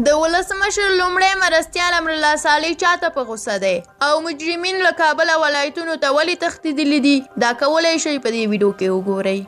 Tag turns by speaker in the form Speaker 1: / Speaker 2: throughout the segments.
Speaker 1: د ولسمشر لومړی مرستیال امرالله صالح چاته په غوسه دی او مجرمین له کابل ولایتونو ته ولې تښتېدلي دي دا کولی شئ په دې ویډیو کې وګورئ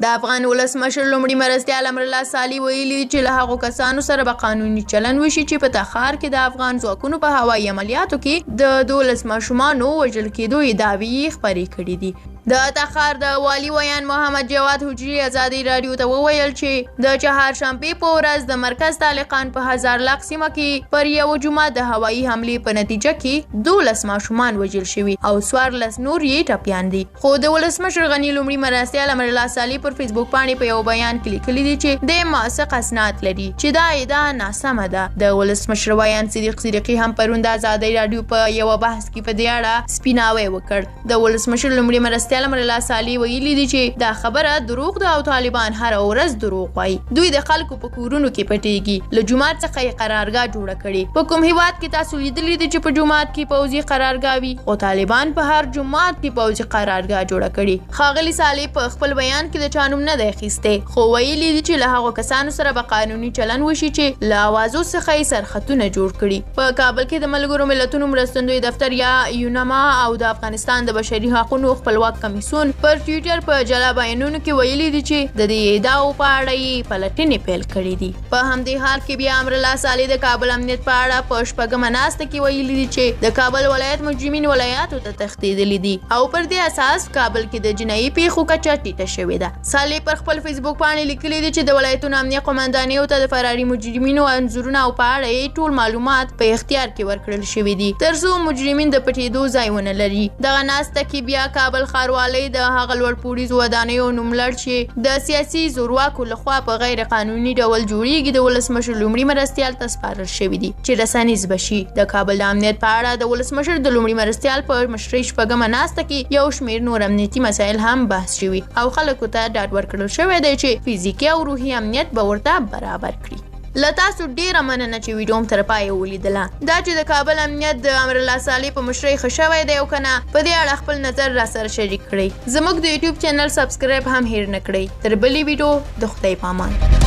Speaker 1: د افغان ولسمشر لومړي مرستیال امرالله صالح ویلي چې له هغو کسانو سره به قانوني چلن وشي چې په تخار کې د افغان ځواکونو په هوایي عملیاتو کې د 12 ماشومانو وژل کېدو ادعاوې خپرې کړي دي د تخار د والي ویان محمد جواد حجري ازادي راډیو ته وویل چې د چهارشنبې په ورځ د مرکز طالقان په هزار لاک سیمه کې پر یو جمعه د هوایي حملې په نتیجه کې 12 ماشومان وژل شوي او 14 نور یې ټپیان دي خو د ولسمشر غني لومړي مرستیال امرالله صالح پر فیسبوک باندې په یو بیان کې لیکلي دي چې د موثق اسناد لري چې دا ادعا ناسمه ده د ولسمشر ویان صدیقي هم پرون د ازادي راډیو په یو بحث کې په دې اړه سپیناوی وکړ د ولسمشر لومړي مرستیال امرالله صالح ویلي دي چې دا خبره دروغ ده او طالبان هر ورځ دروغ وایي دوی د خلکو په کورونو کې پټیږي له جماعت څخه یې قرارګاه جوړه کړې په کوم هیواد کې تاسو لیدلی دي چې په جماعت کې پوځي قرارګاه وي او طالبان په هر جماعت کې پوځي قرارګاه جوړه کړې ښاغلي صالح په خپل بیان کې د چا نوم نه دی اخیستی خو ویلي دي چې له هغو کسانو سره به قانوني چلن وشي چې له اوازو څخه یې سرخطونه جوړ کړي په کابل کې د ملګرو ملتونو مرستندوی دفتر یا یونما او د افغانستان د بشري حقوقو خپلواک کمیسیون پر ټویټر په جلا بیانونو کې ویلي دي چې د دې ادعاو په اړه یې پلټنې پیل کړې دي په همدې حال کې بیا امرالله صالح د کابل امنیت په اړه په شپږمه ناسته کې ویلي دي چې د کابل ولایت مجرمین ولایاتو ته تښتېدلي دي او پر دې اساس کابل کې د جنایي پیښو کچه ټیټه شوې ده صالح پر خپل فیسبوک باندې لیکلي دي چې د ولایتونو امنیه قومندانیو ته د فراري مجرمینو انځورونه او په اړه یې ټول معلومات په اختیار کې ورکړل شوي دي تر څو مجرمین د پټېدو ځای ونه لري دغه ناسته کې بیا کابل ښاروالۍ د هغه لوړ پوړیزو ودانیو نوملړ چې د سیاسي زورواکو لخوا په غیر قانوني ډول جوړیږي د ولسمشر لومړي مرستیال ته سپارل شوي دي چې رسنیز بشي د کابل د امنیت په اړه د ولسمشر د لومړي مرستیال په مشرۍ شپږمه ناسته کې یو شمېر نور امنیتي مسایل هم بحث شوي او خلکو ته ډاډ ورکړل شوی دی چې فزیکي او روحي امنیت به ورته برابر کړي له تاسو ډیره مننه چې ویډیو هم تر پایه ولیدله دا چې د کابل امنیت د امرالله صالح په مشرۍ ښه شوی دی او که نه په دې اړه خپل نظر راسره شریک کړئ زموږ د یوټیوب چینل سبسکرایب هم هیر نه کړئ تر بلې ویډیو د خدای په امان